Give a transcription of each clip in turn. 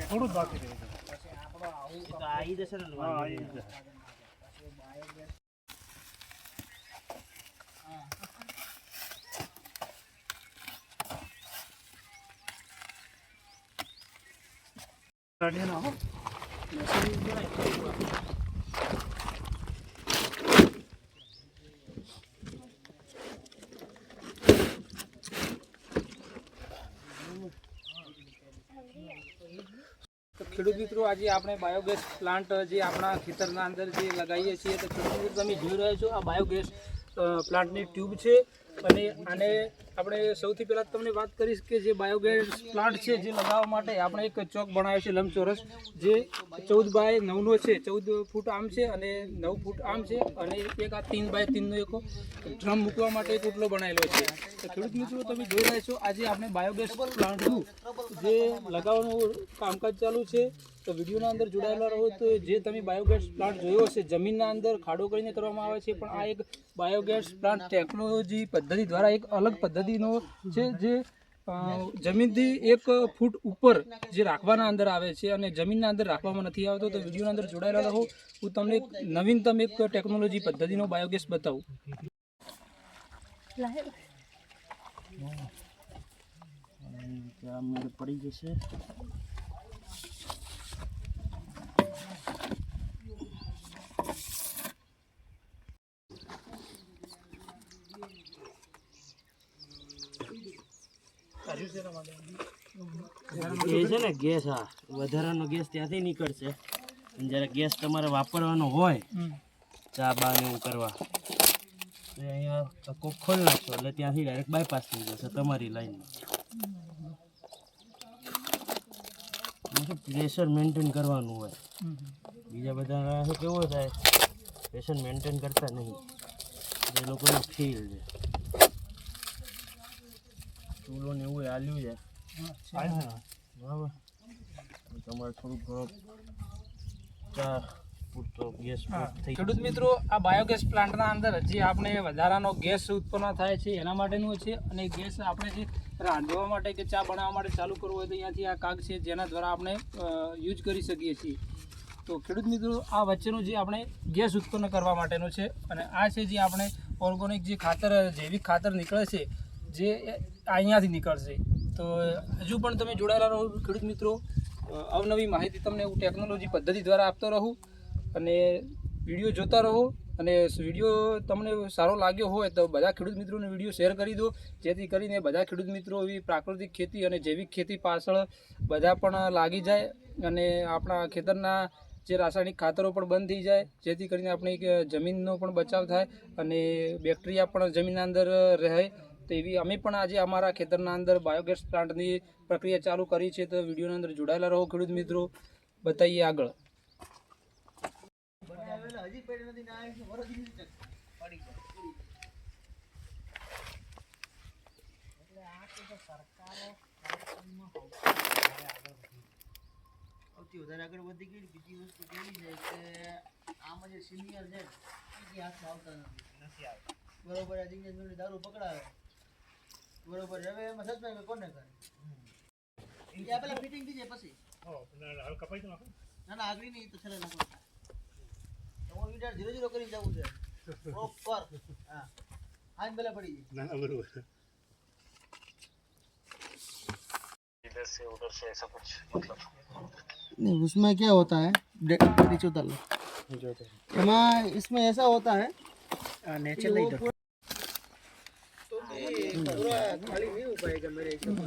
થોડું જ બાકી રહે છે. આવી જશે ને હા આવી જશે. કાઢીએ ના હો. તો ખેડૂત મિત્રો આજે આપણે બાયોગેસ પ્લાન્ટ જે આપણા ખેતરના અંદર જે લગાવીએ છીએ તો ખેડૂત મિત્રો તમે જોઈ રહ્યા છો આ બાયોગેસ પ્લાન્ટની ટ્યુબ છે અને આને આપણે સૌથી પહેલાં તમને વાત કરીશ કે જે બાયોગેસ પ્લાન્ટ છે જે લગાવવા માટે આપણે એક ચોક બનાવ્યો છે લંબચોરસ જે 14 બાય 9નો છે. 14 ફૂટ આમ છે અને 9 ફૂટ આમ છે અને એક આ 3 બાય 3નો એક ડ્રમ મૂકવા માટે એક ઓટલો બનાવેલો છે. તો ખેડૂત મિત્રો તમે જોઈ રહ્યા છો આજે આપણે બાયોગેસ પ્લાન્ટનું જે લગાવવાનું કામકાજ ચાલુ છે. તો વિડીયોના અંદર જોડાયેલા રહો તો જે તમે બાયોગેસ પ્લાન્ટ જોયો હશે જમીનના અંદર ખાડો કરીને કરવામાં આવે છે પણ આ એક બાયોગેસ પ્લાન્ટ ટેકનોલોજી પદ્ધતિ દ્વારા એક અલગ પદ્ધતિનો છે જે જમીનથી 1 ફૂટ ઉપર જે રાખવાના અંદર આવે છે અને જમીનના અંદર રાખવામાં નથી આવતો. તો વિડીયોના અંદર જોડાયેલા રહો હું તમને એક નવીનતમ એક ટેકનોલોજી પદ્ધતિનો બાયોગેસ બતાવું. પડી જશે. એ છે ને ગેસ, હા વધારાનો ગેસ ત્યાંથી નીકળશે. જ્યારે ગેસ તમારે વાપરવાનો હોય ચા બા ને એવું કરવા તો અહીંયા કોક ખોલી નાખશો એટલે ત્યાંથી ડાયરેક્ટ બાયપાસ થઈ જશે તમારી લાઈનમાં. પ્રેશર મેન્ટેન કરવાનું હોય. બીજા બધા શું કેવો થાય પ્રેશર મેન્ટેન કરતા નહીં એ લોકોને ફીલ છે. ચૂલો ને એવું હાલ્યું છે બરાબર. તમારે થોડુંક ઘણો ચા પૂરતો ગેસ થઈ. ખેડૂત મિત્રો આ બાયોગેસ પ્લાન્ટના અંદર જે આપણે વધારાનો ગેસ ઉત્પન્ન થાય છે એના માટેનું છે અને ગેસ આપણે જે રાંધવા માટે કે ચા બનાવવા માટે ચાલુ કરવું હોય તો અહીંયાથી આ કાગ છે જેના દ્વારા આપણે યુઝ કરી શકીએ છીએ. તો ખેડૂત મિત્રો આ વચ્ચેનું જે આપણે ગેસ ઉત્પન્ન કરવા માટેનું છે અને આ છે જે આપણે ઓર્ગોનિક જે ખાતર જૈવિક ખાતર નીકળે છે જે અહીંયાથી નીકળશે. તો હજુ પણ તમે જોડાયેલા રહો ખેડૂત મિત્રો. અવનવી માહિતી તમને હું ટેકનોલોજી પદ્ધતિ દ્વારા આપતો રહું અને વિડીયો જોતા રહો. અને વિડીયો તમને સારો લાગ્યો હોય તો બધા ખેડૂત મિત્રોને વિડીયો શેર કરી દો જેથી કરીને બધા ખેડૂત મિત્રો એવી પ્રાકૃતિક ખેતી અને જૈવિક ખેતી પાછળ બધા પણ લાગી જાય અને આપણા ખેતરના જે રાસાયણિક ખાતરો પણ બંધ થઈ જાય જેથી કરીને આપણી જમીનનો પણ બચાવ થાય અને બેક્ટેરિયા પણ જમીનના અંદર રહે. તો એવી અમે પણ આજે અમારા ખેતરના અંદર બાયોગેસ પ્લાન્ટની પ્રક્રિયા ચાલુ કરી છે. તો વિડીયોના અંદર જોડાયેલા રહો ખેડૂત મિત્રો. બતાવીએ આગળ. સૌથી વધારે આગળ વધી ગઈ બીજી વસ્તુ કેવી છે કે આમાં જે સિનિયર છે એ હાથમાં આવતા નથી આવતા બરોબર. આ દિનેશભાઈ દારૂ પકડાવે બરોબર. હવે એમાં સસ્પેન્ડ કોને કરે એ પેલા ફિટિંગ થઈ જાય પછી કપાઈ તો નાખો. ના ના આગળ નહીં તો છેલ્લે નાખો. તમારું વિચાર 0-0 કરીને જવું છે પ્રોપર. હા આજ પેલા પડી જાય. ના ના બરોબર. इधर से उधर से ऐसा कुछ मतलब नहीं उसमें क्या होता है नीचे उतर लो. इसमें ऐसा होता है नेचर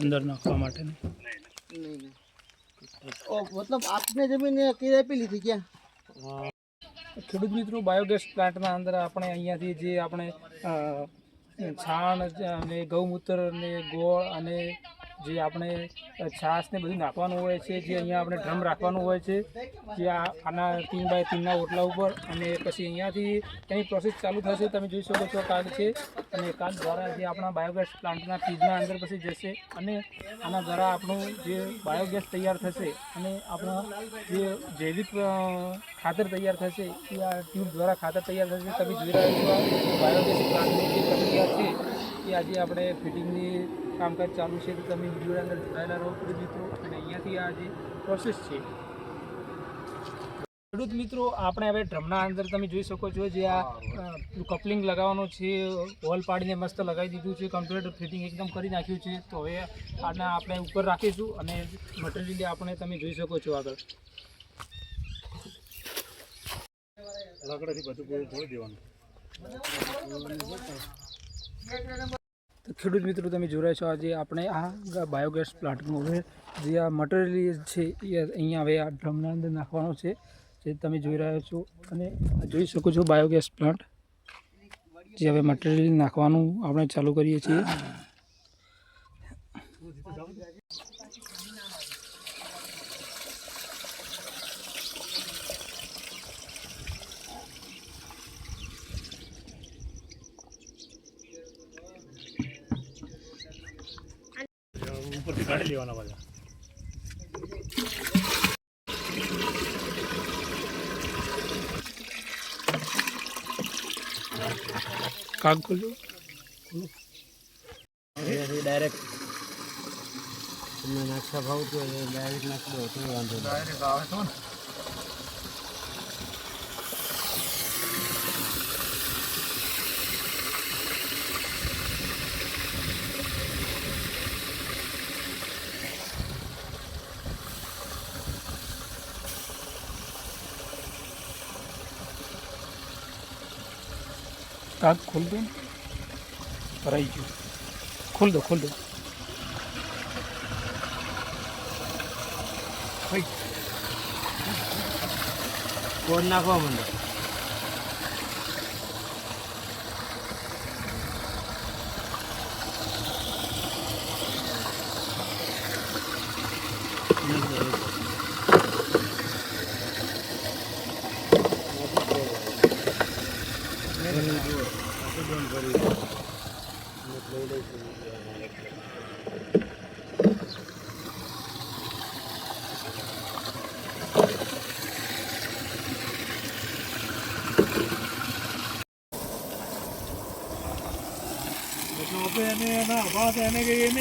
અંદર નાખવા માટે नहीं मतलब आपने जमीन किराए पे ली थी क्या? ખેડૂત મિત્રો બાયોગેસ પ્લાન્ટના અંદર આપણે અહીંયાથી જે આપણે છાણ અને ગૌમૂત્ર અને ગોળ અને જે આપણે છાશ ને બધું નાખવાનું હોય છે જે અહીંયા આપણે ડ્રમ રાખવાનું હોય છે જે આના 3 બાય 3ના ઓટલા ઉપર અને પછી અહીંયાથી એની પ્રોસેસ ચાલુ થશે. તમે જોઈ શકો છો કાગ છે અને કાગ દ્વારા જે આપણા બાયોગેસ પ્લાન્ટના ફ્રીજના અંદર પછી જશે અને આના દ્વારા આપણું જે બાયોગેસ તૈયાર થશે અને આપણા જે જૈવિક ખાતર તૈયાર થશે એ આ ટ્યુબ દ્વારા ખાતર તૈયાર થશે. તમે જોઈ રહ્યા છો બાયોગેસ પ્લાન્ટની જે પ્રક્રિયા છે એ અહીંયાથી આજે આપણે ફિટિંગની કામકાજ ચાલુ છે તો તમે વિડીયોની અંદર જોડાયેલા રહો ખેડૂત મિત્રો. અને અહીંયાથી આ જે પ્રોસેસ છે ખેડૂત મિત્રો, આપણે હવે ડ્રમના અંદર તમે જોઈ શકો છો જે આ કપલિંગ લગાવવાનું છે, હોલ પાડીને મસ્ત લગાવી દીધું છે, કમ્પ્લીટ ફિટિંગ એકદમ કરી નાખ્યું છે. તો હવે આના આપણે ઉપર રાખીશું અને મટીરિયલ આપણે તમે જોઈ શકો છો આગળ. લાકડાથી બધું પૂરું થોડી દેવાનું. તો ખેડૂત મિત્રો તમે જોઈ રહ્યા છો આજે આપણે આ બાયોગેસ પ્લાન્ટનું હવે જે આ મટીરિયલ છે એ અહીંયા હવે આ ડ્રમના અંદર નાખવાનો છે જે તમે જોઈ રહ્યા છો. અને જોઈ શકો છો બાયોગેસ પ્લાન્ટ જે હવે મટીરિયલ નાખવાનું આપણે ચાલુ કરીએ છીએ. ઉપરથી કાઢી લેવાના બધા. કાગ ખોલો. ડાયરેક્ટ તમને નાખતા ભાવ તો ડાયરેક્ટ નાખી દો તો વાંધો ડાયરેક્ટ આવે તો ને. કાગ ખોલ દો ને, ભરાઈ ગયું. ખોલ દો ખોલ દો. કોડ નાખવા માંડો. એટલે આપણે એને એના અભાવ એને કહીએ નહીં.